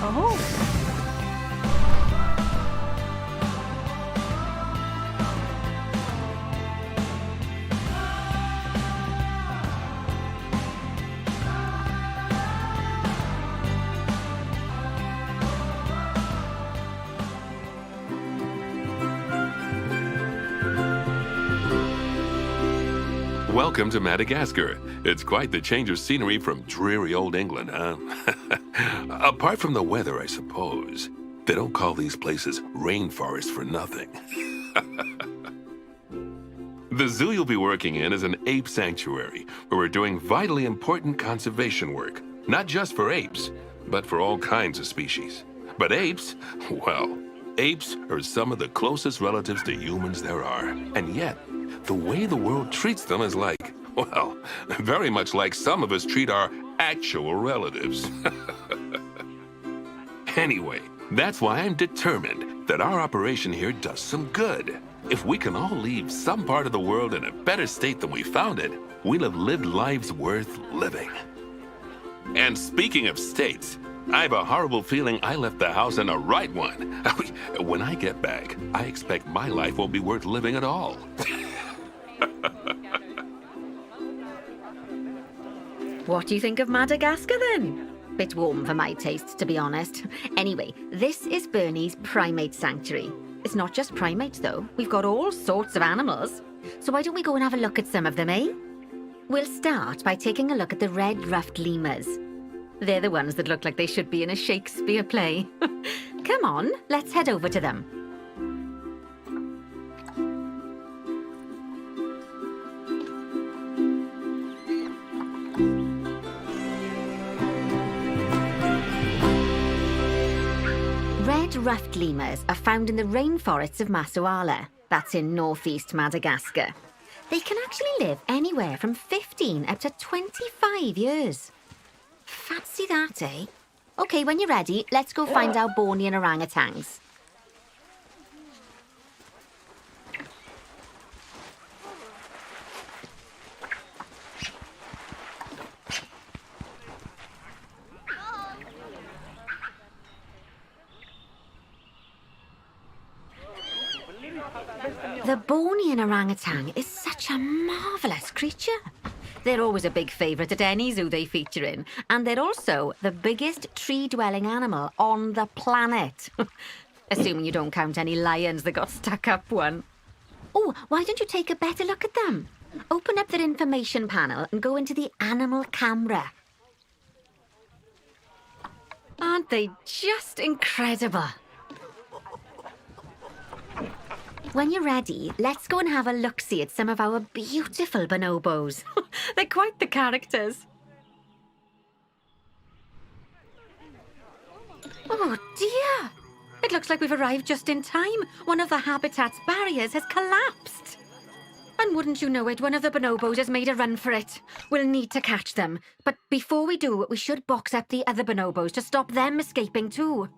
Oh. Welcome to Madagascar. It's quite the change of scenery from dreary old England, huh? Apart from the weather, I suppose. They don't call these places rainforests for nothing. The zoo you'll be working in is an ape sanctuary, where we're doing vitally important conservation work. Not just for apes, but for all kinds of species. But apes, well, apes are some of the closest relatives to humans there are. And yet, the way the world treats them is like, well, very much like some of us treat our actual relatives. Anyway, that's why I'm determined that our operation here does some good. If we can all leave some part of the world in a better state than we found it, we'll have lived lives worth living. And speaking of states, I have a horrible feeling I left the house in the right one. When I get back, I expect my life won't be worth living at all. What do you think of Madagascar then? Bit warm for my taste, to be honest. Anyway, this is Bernie's Primate Sanctuary. It's not just primates though, we've got all sorts of animals. So why don't we go and have a look at some of them, eh? We'll start by taking a look at the red-ruffed lemurs. They're the ones that look like they should be in a Shakespeare play. Come on, let's head over to them. Red-ruffed lemurs are found in the rainforests of Massoala. That's in northeast Madagascar. They can actually live anywhere from 15 up to 25 years. Fancy that, eh? Okay, when you're ready, let's go find our Bornean orangutans. The Bornean orangutan is such a marvellous creature. They're always a big favourite at any zoo they feature in, and they're also the biggest tree-dwelling animal on the planet. Assuming you don't count any lions that got stuck up one. Oh, why don't you take a better look at them? Open up their information panel and go into the animal camera. Aren't they just incredible? When you're ready, let's go and have a look-see at some of our beautiful bonobos. They're quite the characters. Oh dear! It looks like we've arrived just in time. One of the habitat's barriers has collapsed. And wouldn't you know it, one of the bonobos has made a run for it. We'll need to catch them. But before we do, we should box up the other bonobos to stop them escaping too.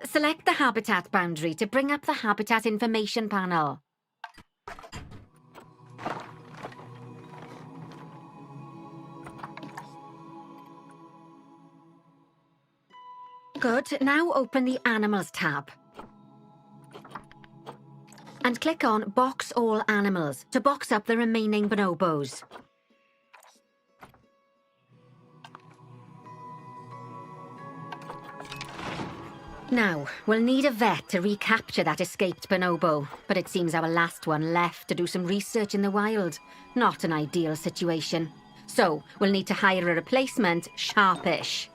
Select the habitat boundary to bring up the habitat information panel. Good, now open the Animals tab. And click on Box All Animals to box up the remaining bonobos. Now, we'll need a vet to recapture that escaped bonobo, but it seems our last one left to do some research in the wild. Not an ideal situation. So, we'll need to hire a replacement, sharpish.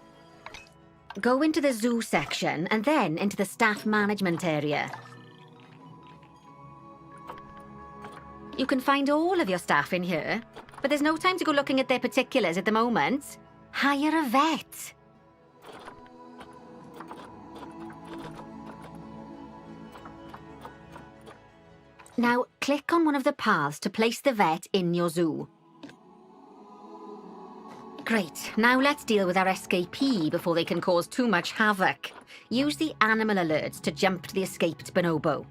Go into the zoo section and then into the staff management area. You can find all of your staff in here, but there's no time to go looking at their particulars at the moment. Hire a vet. Now, click on one of the paths to place the vet in your zoo. Great, now let's deal with our escapee before they can cause too much havoc. Use the animal alerts to jump to the escaped bonobo.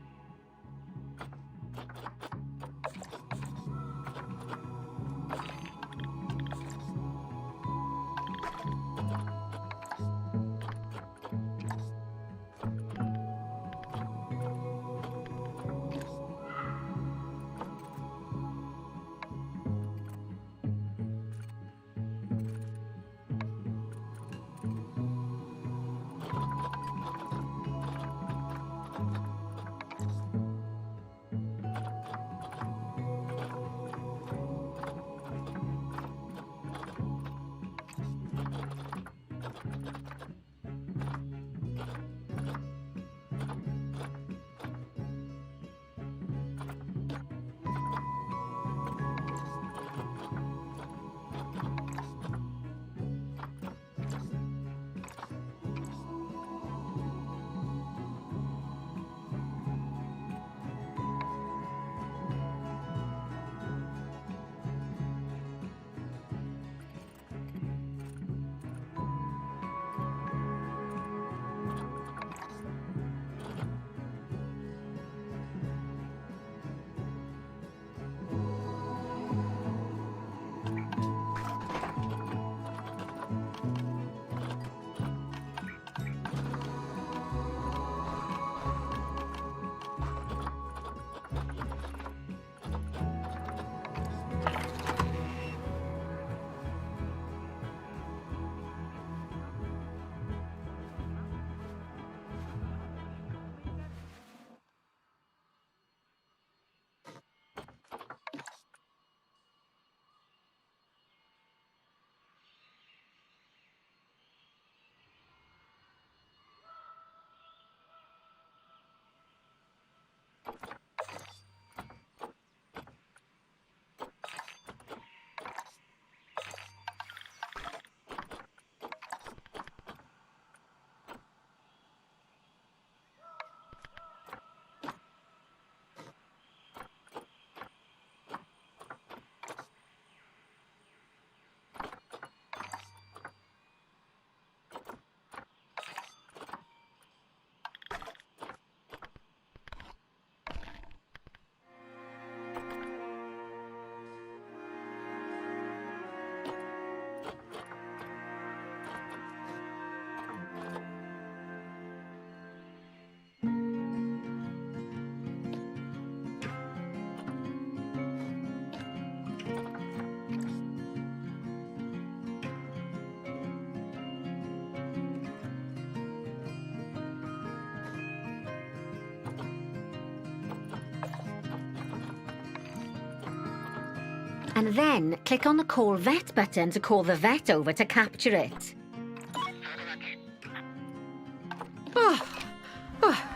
And then click on the Call Vet button to call the vet over to capture it.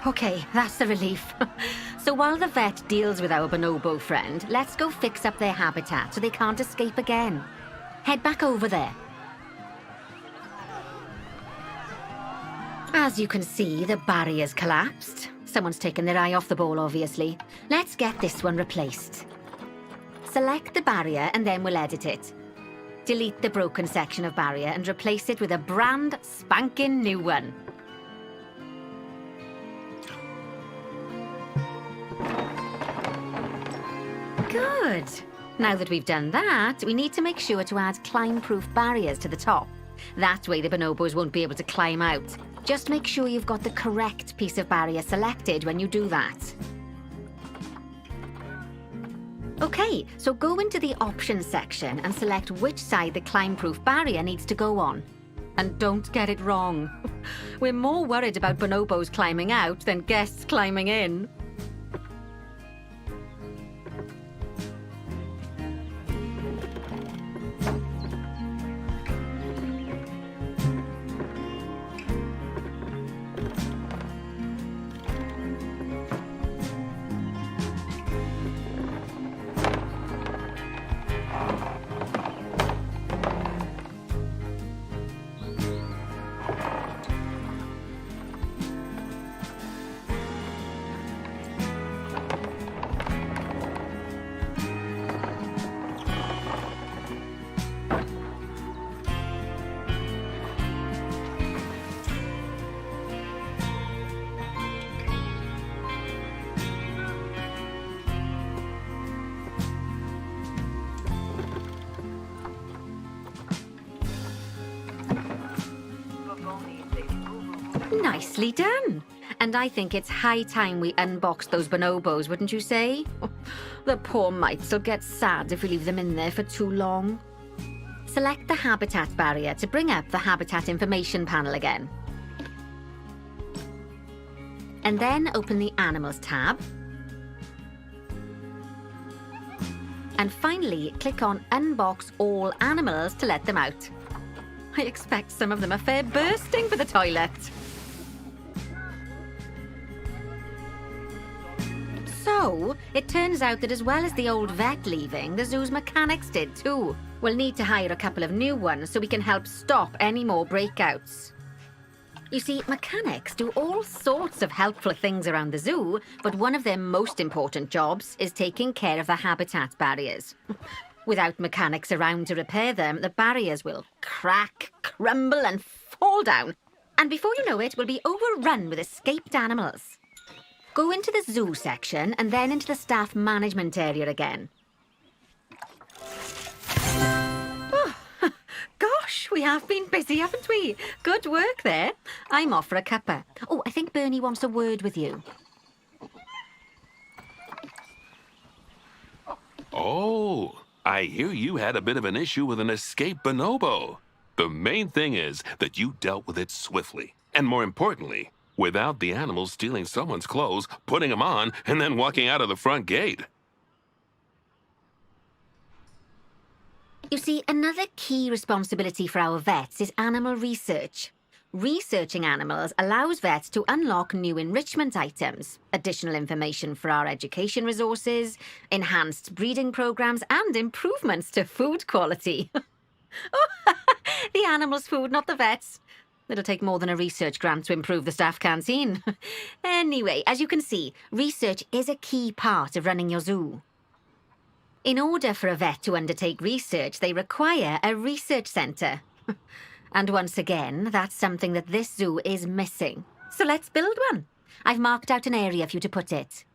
Okay, that's the relief. So while the vet deals with our bonobo friend, let's go fix up their habitat so they can't escape again. Head back over there. As you can see, the barrier's collapsed. Someone's taken their eye off the ball, obviously. Let's get this one replaced. Select the barrier and then we'll edit it. Delete the broken section of barrier and replace it with a brand spanking new one. Good. Now that we've done that, we need to make sure to add climb-proof barriers to the top. That way the bonobos won't be able to climb out. Just make sure you've got the correct piece of barrier selected when you do that. Okay, so go into the options section and select which side the climb-proof barrier needs to go on. And don't get it wrong. We're more worried about bonobos climbing out than guests climbing in. Nicely done. And I think it's high time we unbox those bonobos, wouldn't you say? The poor mites will get sad if we leave them in there for too long. Select the habitat barrier to bring up the habitat information panel again. And then open the Animals tab. And finally, click on Unbox All Animals to let them out. I expect some of them are fair bursting for the toilet. So, it turns out that as well as the old vet leaving, the zoo's mechanics did too. We'll need to hire a couple of new ones so we can help stop any more breakouts. You see, mechanics do all sorts of helpful things around the zoo, but one of their most important jobs is taking care of the habitat barriers. Without mechanics around to repair them, the barriers will crack, crumble and fall down. And before you know it, we'll be overrun with escaped animals. Go into the zoo section and then into the staff management area again. Oh, gosh, we have been busy, haven't we? Good work there. I'm off for a cuppa. Oh, I think Bernie wants a word with you. Oh, I hear you had a bit of an issue with an escaped bonobo. The main thing is that you dealt with it swiftly. And more importantly, without the animals stealing someone's clothes, putting them on, and then walking out of the front gate. You see, another key responsibility for our vets is animal research. Researching animals allows vets to unlock new enrichment items, additional information for our education resources, enhanced breeding programs, and improvements to food quality. Oh, the animals' food, not the vets. It'll take more than a research grant to improve the staff canteen. Anyway, as you can see, research is a key part of running your zoo. In order for a vet to undertake research, they require a research centre. And once again, that's something that this zoo is missing. So let's build one. I've marked out an area for you to put it.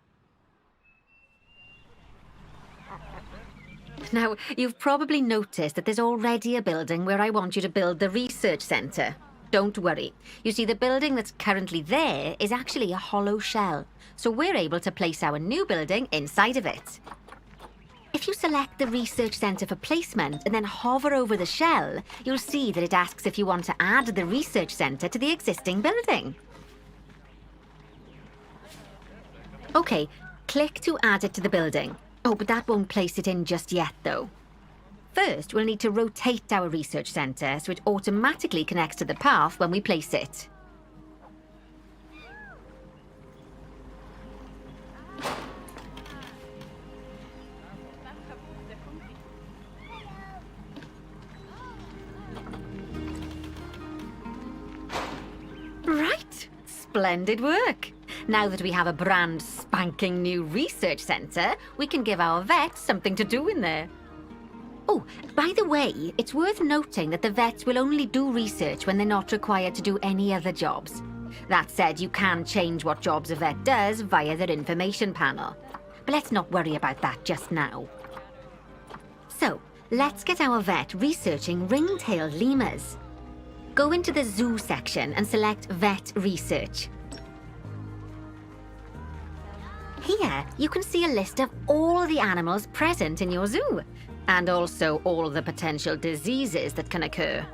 Now, you've probably noticed that there's already a building where I want you to build the research centre. Don't worry. You see, the building that's currently there is actually a hollow shell, so we're able to place our new building inside of it. If you select the research centre for placement and then hover over the shell, you'll see that it asks if you want to add the research centre to the existing building. Okay, click to add it to the building. Oh, but that won't place it in just yet, though. First, we'll need to rotate our research centre so it automatically connects to the path when we place it. Right, splendid work. Now that we have a brand spanking new research centre, we can give our vets something to do in there. Oh, by the way, it's worth noting that the vets will only do research when they're not required to do any other jobs. That said, you can change what jobs a vet does via their information panel. But let's not worry about that just now. So, let's get our vet researching ringtail lemurs. Go into the zoo section and select Vet Research. Here, you can see a list of all the animals present in your zoo, and also all the potential diseases that can occur.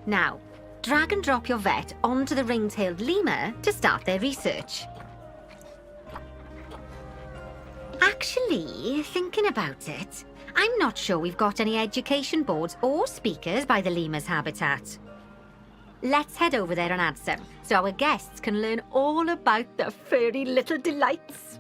Now, drag and drop your vet onto the ring-tailed lemur to start their research. Actually, thinking about it, I'm not sure we've got any education boards or speakers by the lemur's habitat. Let's head over there and add some, so our guests can learn all about the furry little delights.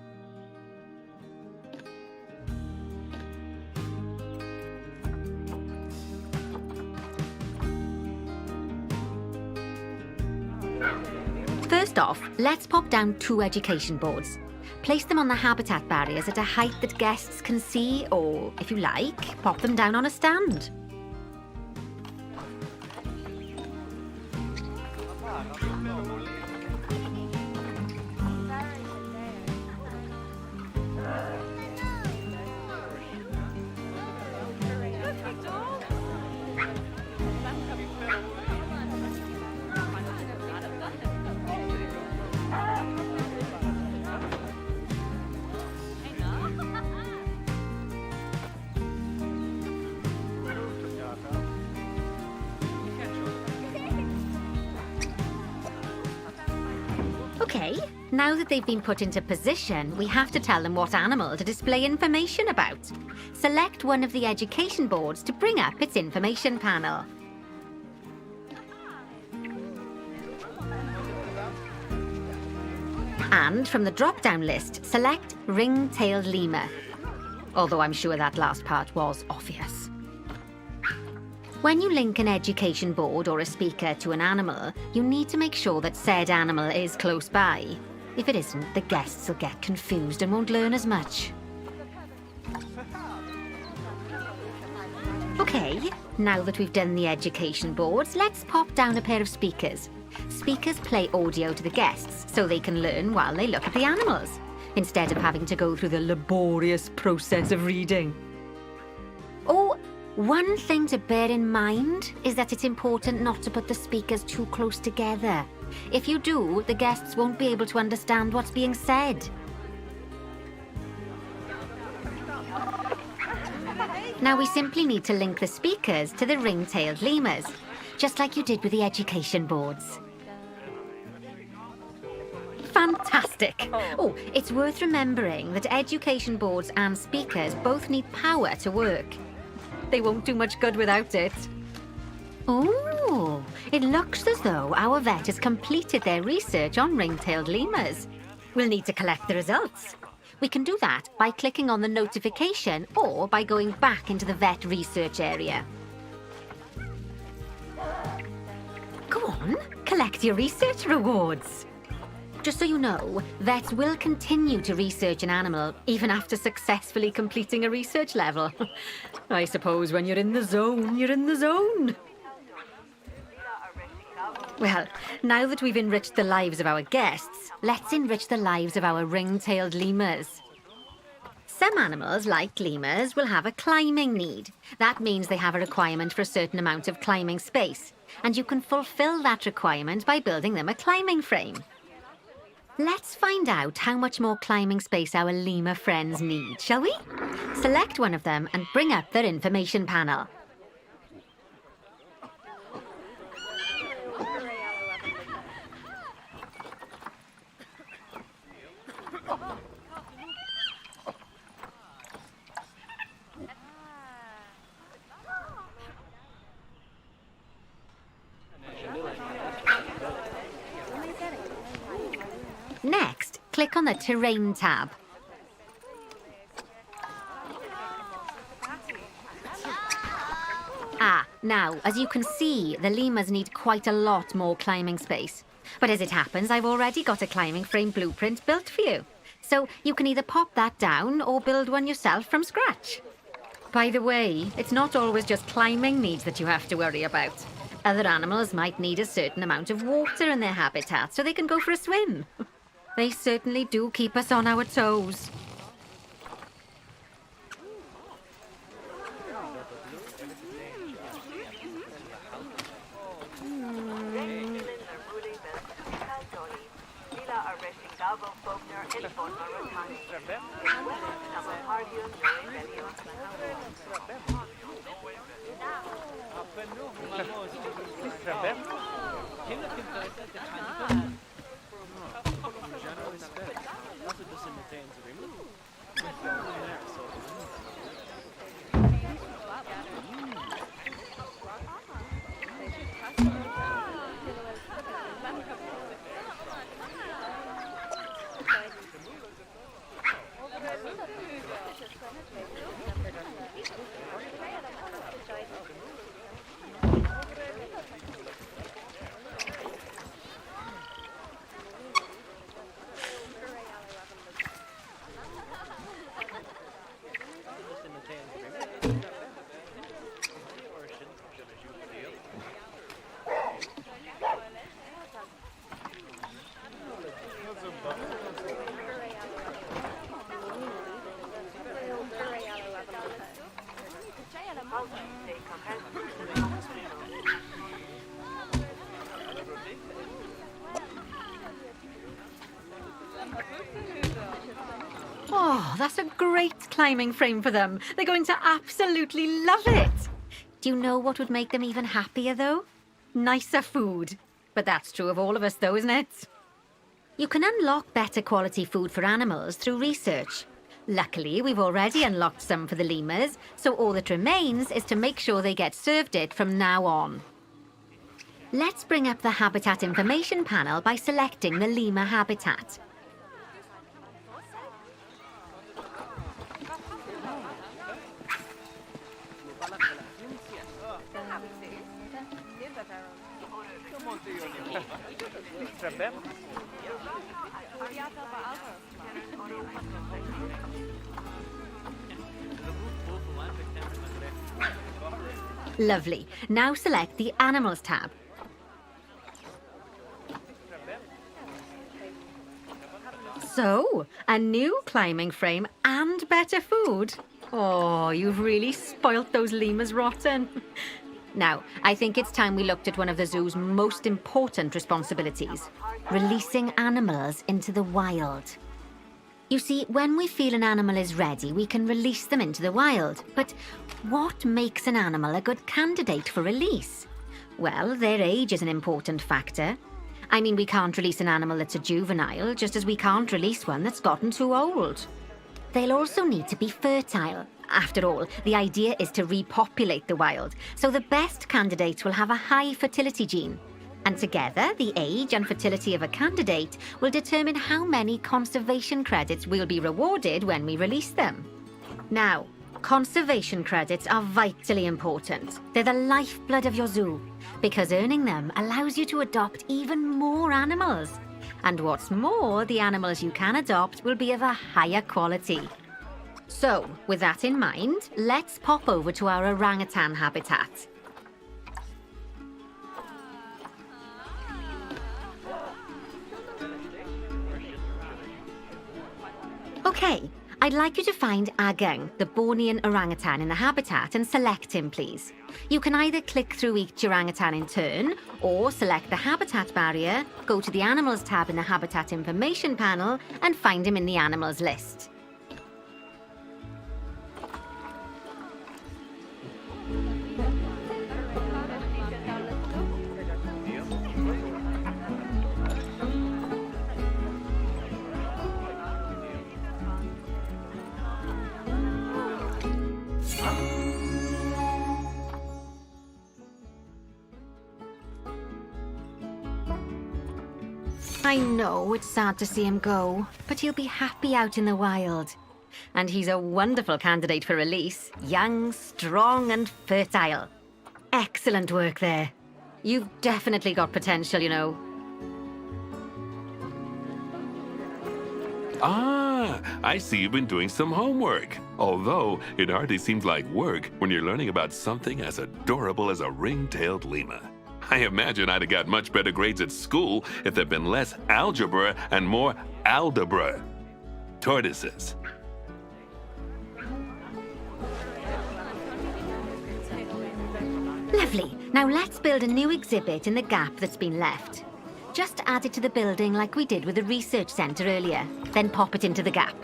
First off, let's pop down 2 education boards. Place them on the habitat barriers at a height that guests can see, or, if you like, pop them down on a stand. Okay, now that they've been put into position, we have to tell them what animal to display information about. Select one of the education boards to bring up its information panel. And from the drop-down list, select ring-tailed lemur. Although I'm sure that last part was obvious. When you link an education board or a speaker to an animal, you need to make sure that said animal is close by. If it isn't, the guests will get confused and won't learn as much. Okay, now that we've done the education boards, let's pop down a pair of speakers. Speakers play audio to the guests so they can learn while they look at the animals, instead of having to go through the laborious process of reading. Oh, one thing to bear in mind is that it's important not to put the speakers too close together. If you do, the guests won't be able to understand what's being said. Now we simply need to link the speakers to the ring-tailed lemurs, just like you did with the education boards. Fantastic! Oh, it's worth remembering that education boards and speakers both need power to work. They won't do much good without it. Oh, it looks as though our vet has completed their research on ring-tailed lemurs. We'll need to collect the results. We can do that by clicking on the notification or by going back into the vet research area. Go on, collect your research rewards. Just so you know, vets will continue to research an animal even after successfully completing a research level. I suppose when you're in the zone, you're in the zone. Well, now that we've enriched the lives of our guests, let's enrich the lives of our ring-tailed lemurs. Some animals, like lemurs, will have a climbing need. That means they have a requirement for a certain amount of climbing space, and you can fulfill that requirement by building them a climbing frame. Let's find out how much more climbing space our lemur friends need, shall we? Select one of them and bring up their information panel. click on the Terrain tab. Now, as you can see, the lemurs need quite a lot more climbing space. But as it happens, I've already got a climbing frame blueprint built for you. So you can either pop that down or build one yourself from scratch. By the way, it's not always just climbing needs that you have to worry about. Other animals might need a certain amount of water in their habitat so they can go for a swim. They certainly do keep us on our toes. Oh, that's a great climbing frame for them. They're going to absolutely love it. Do you know what would make them even happier, though? Nicer food. But that's true of all of us, though, isn't it? You can unlock better quality food for animals through research. Luckily, we've already unlocked some for the lemurs, so all that remains is to make sure they get served it from now on. Let's bring up the Habitat Information panel by selecting the lemur habitat. Lovely. Now select the Animals tab. So, a new climbing frame and better food. Oh, you've really spoilt those lemurs rotten. Now, I think it's time we looked at one of the zoo's most important responsibilities, releasing animals into the wild. You see, when we feel an animal is ready, we can release them into the wild. But what makes an animal a good candidate for release? Well, their age is an important factor. I mean, we can't release an animal that's a juvenile, just as we can't release one that's gotten too old. They'll also need to be fertile. After all, the idea is to repopulate the wild, so the best candidates will have a high fertility gene. And together, the age and fertility of a candidate will determine how many conservation credits will be rewarded when we release them. Now, conservation credits are vitally important. They're the lifeblood of your zoo, because earning them allows you to adopt even more animals. And what's more, the animals you can adopt will be of a higher quality. So, with that in mind, let's pop over to our orangutan habitat. Okay, I'd like you to find Agung, the Bornean orangutan in the habitat, and select him, please. You can either click through each orangutan in turn, or select the habitat barrier, go to the Animals tab in the Habitat Information panel, and find him in the Animals list. I know it's sad to see him go, but he'll be happy out in the wild. And he's a wonderful candidate for release. Young, strong, and fertile. Excellent work there. You've definitely got potential, you know. Ah, I see you've been doing some homework. Although, it hardly seems like work when you're learning about something as adorable as a ring-tailed lemur. I imagine I'd have got much better grades at school if there'd been less algebra and more aldebra. Tortoises. Lovely. Now let's build a new exhibit in the gap that's been left. Just add it to the building like we did with the research centre earlier, then pop it into the gap.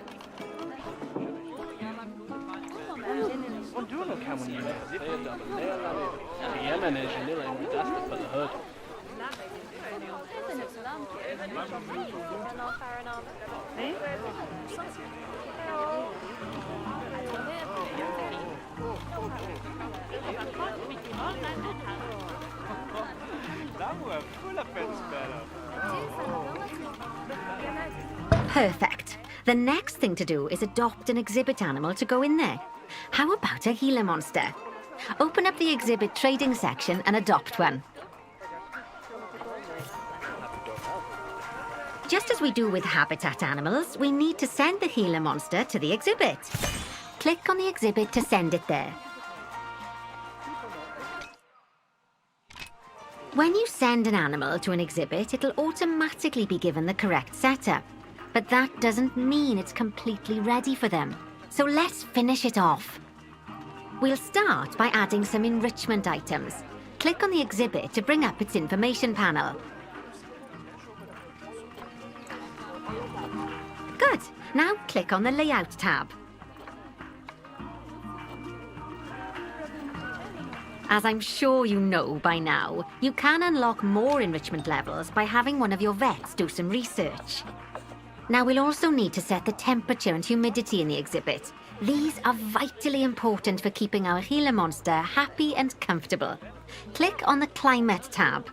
Perfect. The next thing to do is adopt an exhibit animal to go in there. How about a Gila monster? Open up the exhibit trading section and adopt one. Just as we do with habitat animals, we need to send the Gila monster to the exhibit. Click on the exhibit to send it there. When you send an animal to an exhibit, it'll automatically be given the correct setup. But that doesn't mean it's completely ready for them. So let's finish it off. We'll start by adding some enrichment items. Click on the exhibit to bring up its information panel. Good. Now click on the Layout tab. As I'm sure you know by now, you can unlock more enrichment levels by having one of your vets do some research. Now we'll also need to set the temperature and humidity in the exhibit. These are vitally important for keeping our Gila monster happy and comfortable. Click on the Climate tab.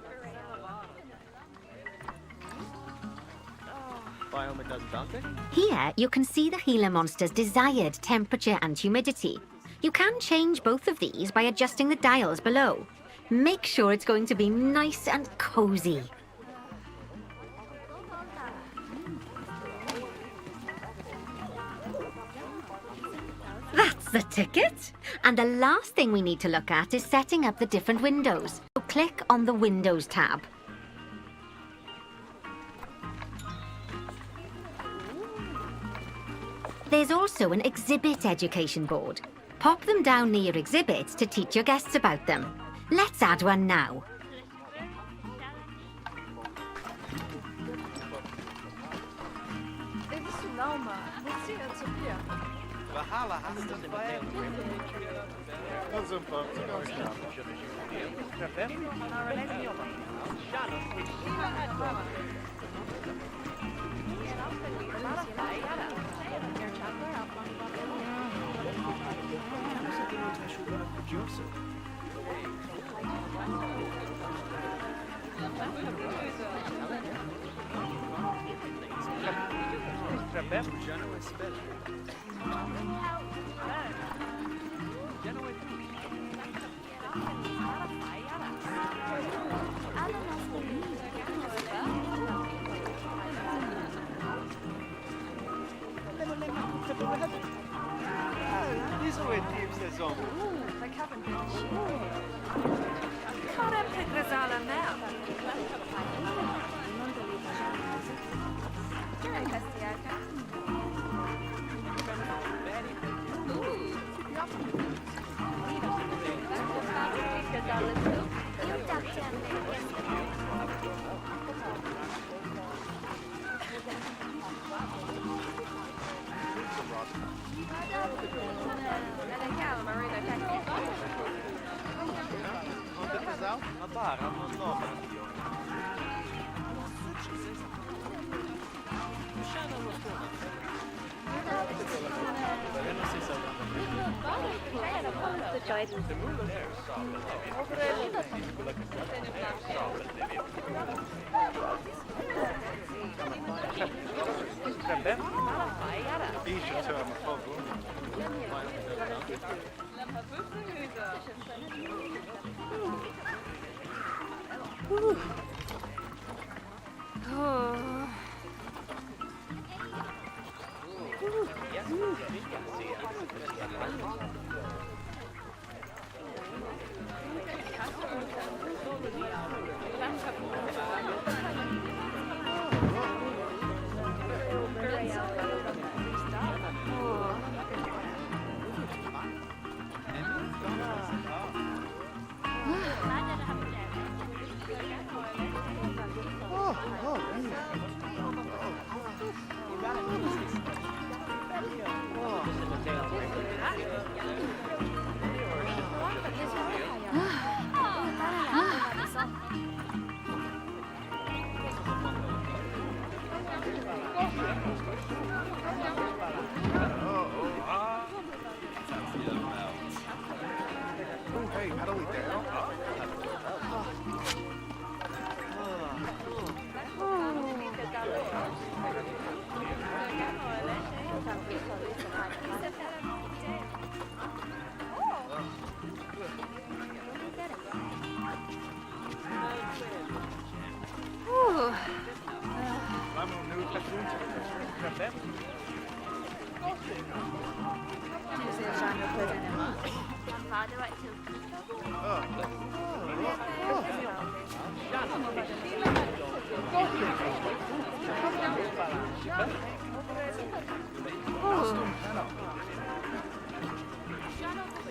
Here you can see the Gila monster's desired temperature and humidity. You can change both of these by adjusting the dials below. Make sure it's going to be nice and cozy. That's the ticket. And the last thing we need to look at is setting up the different windows. So click on the Windows tab. There's also an exhibit education board. Pop them down near your exhibits to teach your guests about them. Let's add one now.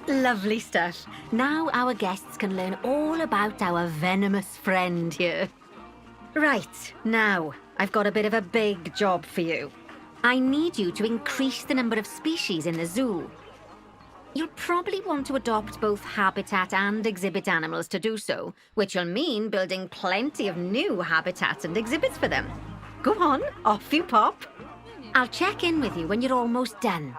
Lovely stuff. Now our guests can learn all about our venomous friend here. Right, now, I've got a bit of a big job for you. I need you to increase the number of species in the zoo. You'll probably want to adopt both habitat and exhibit animals to do so, which will mean building plenty of new habitats and exhibits for them. Go on, off you pop. I'll check in with you when you're almost done.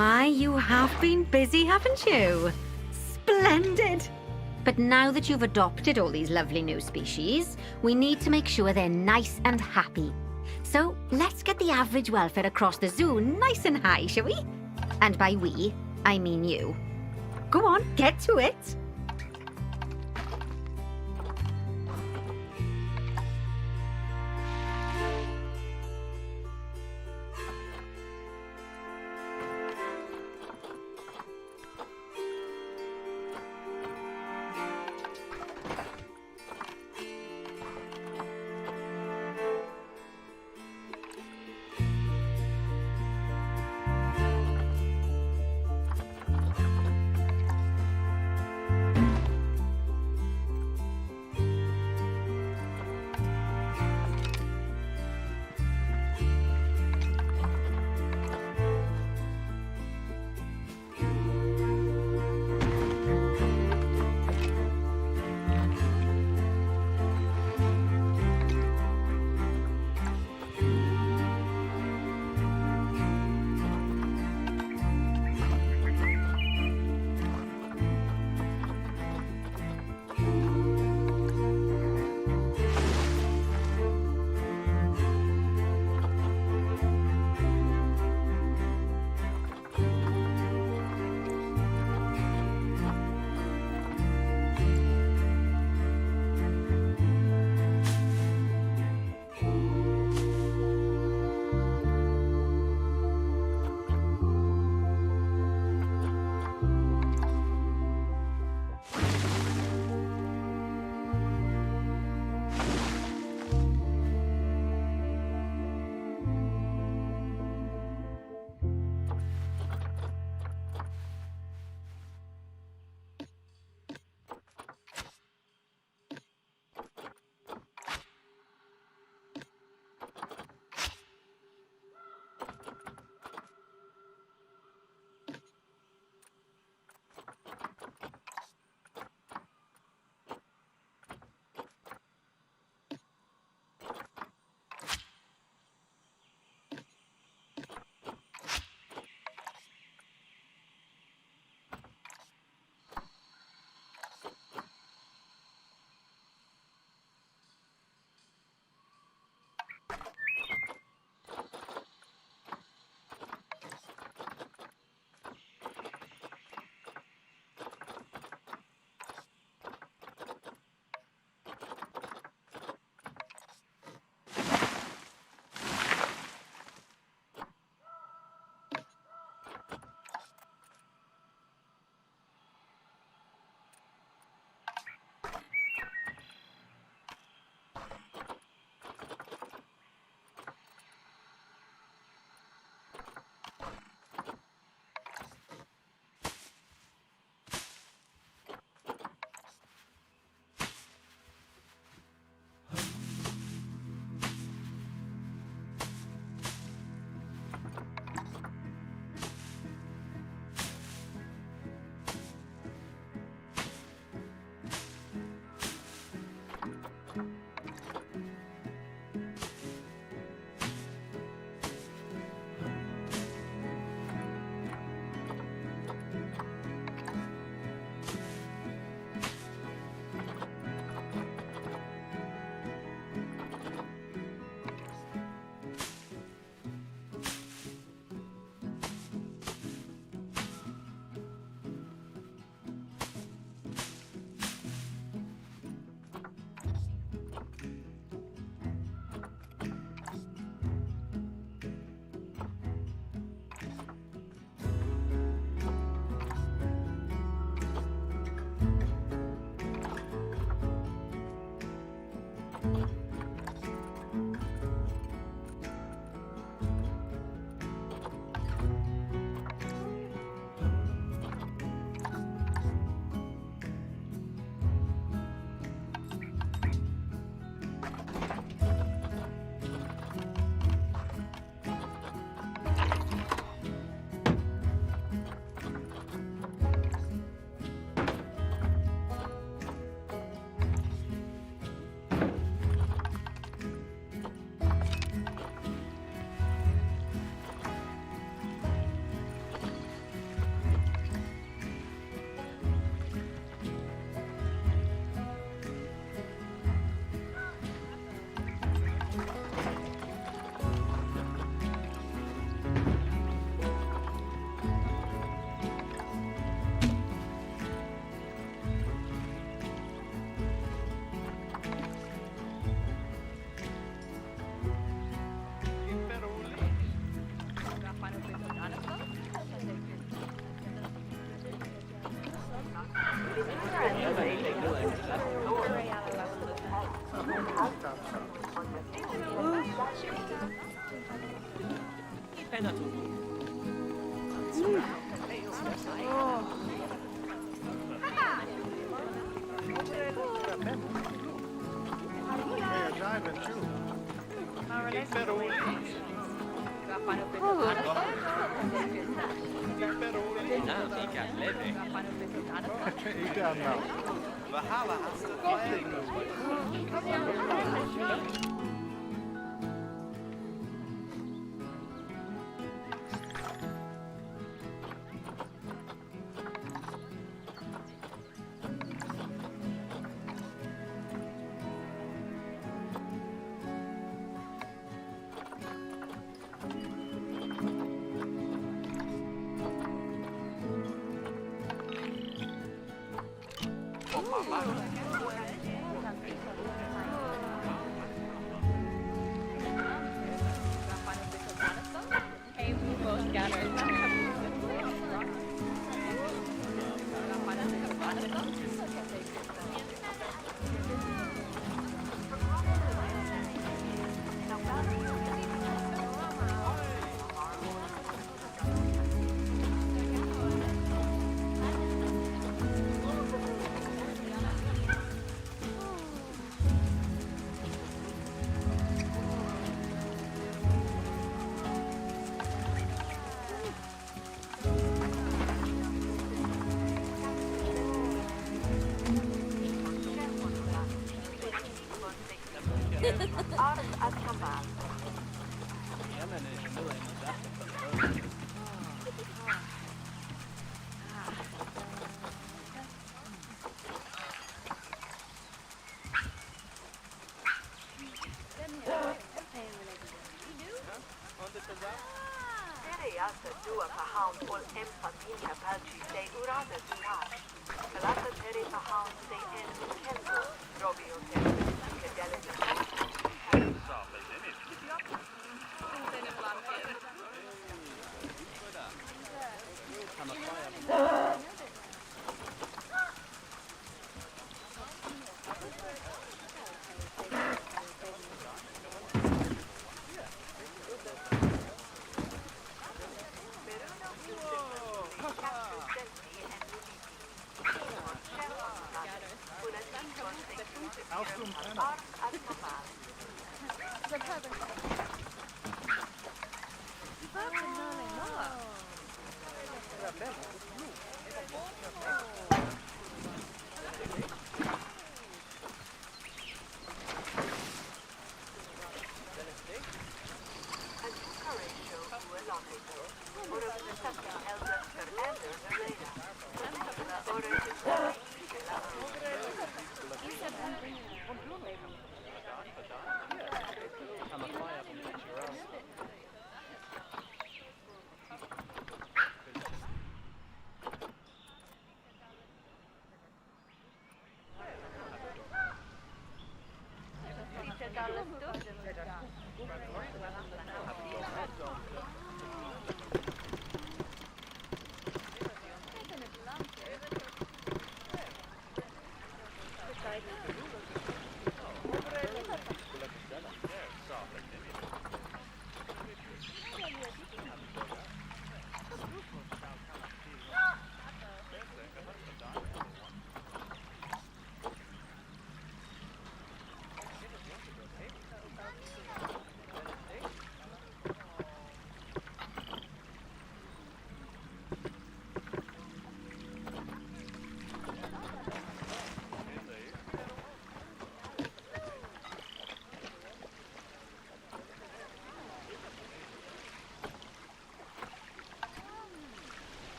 My, you have been busy, haven't you? Splendid! But now that you've adopted all these lovely new species, we need to make sure they're nice and happy. So let's get the average welfare across the zoo nice and high, shall we? And by we, I mean you. Go on, get to it!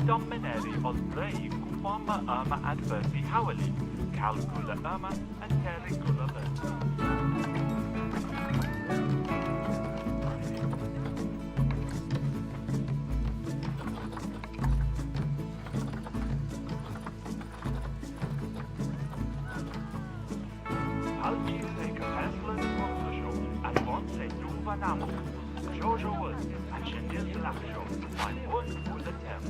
Domineri olbrei kumama ama adversi hawali, calcula ama and tericula Alcise capesla sponsorship at once duva namo, Jojo wood, and Chendil Laksho, my wood would attempt.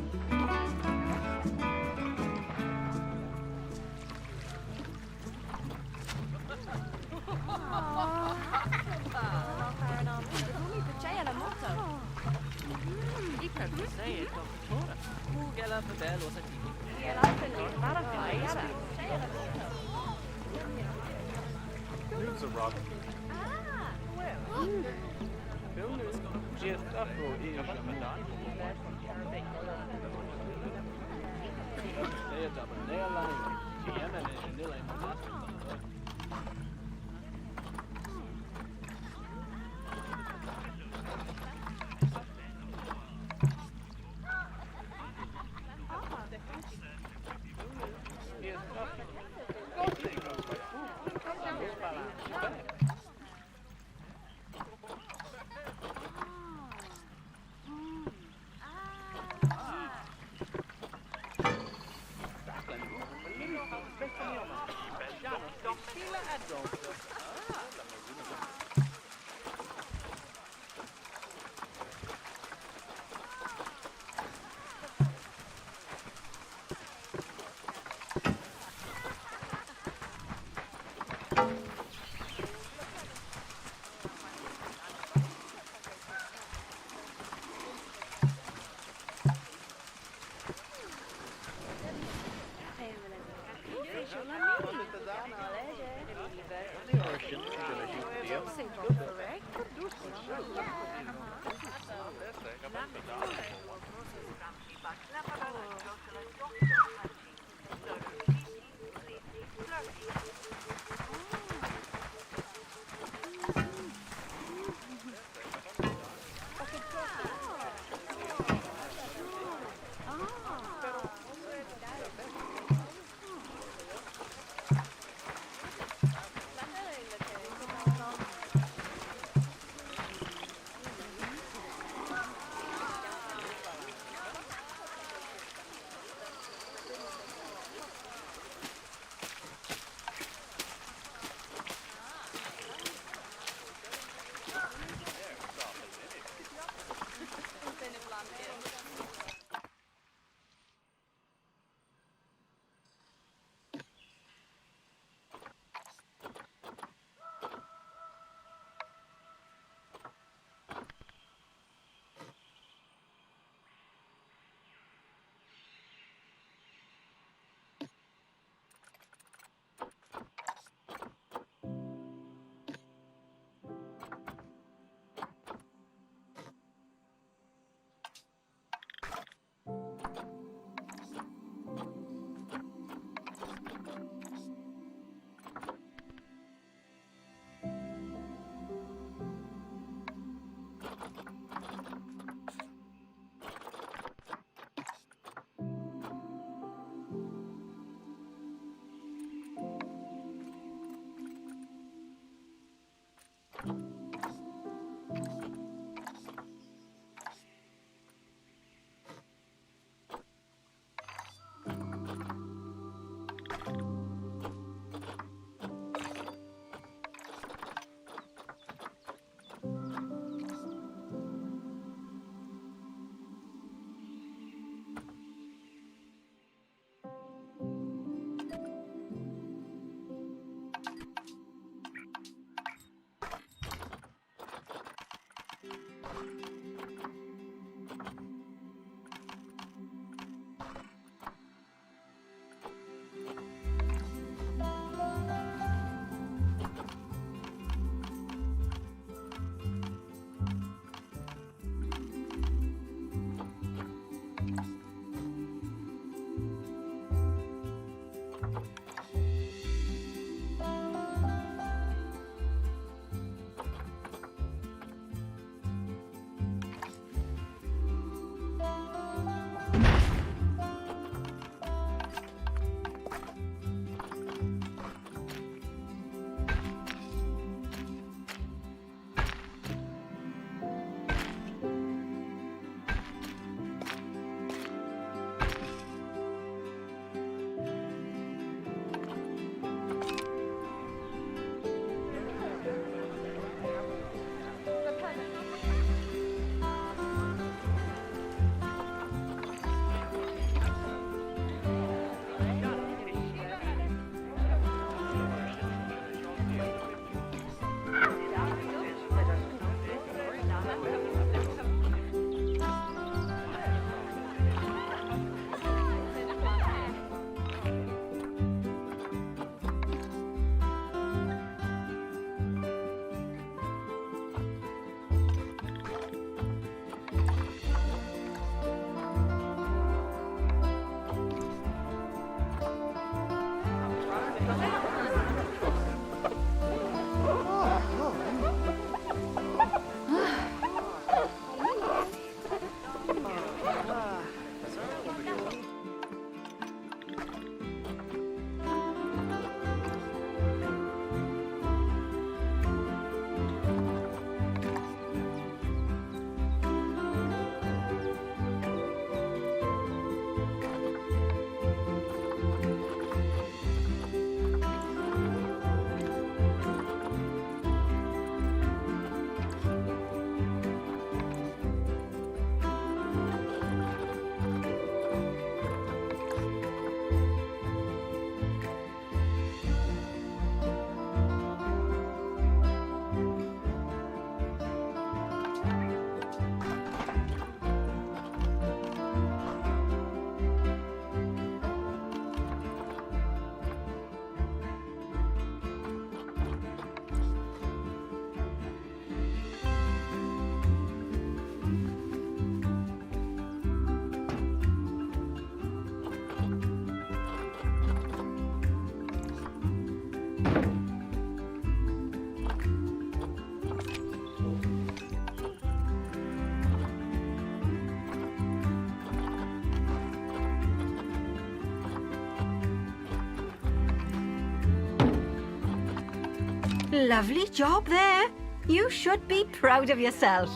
Lovely job there. You should be proud of yourself.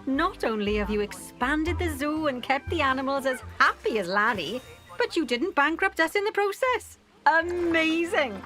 Not only have you expanded the zoo and kept the animals as happy as Larry, but you didn't bankrupt us in the process. Amazing!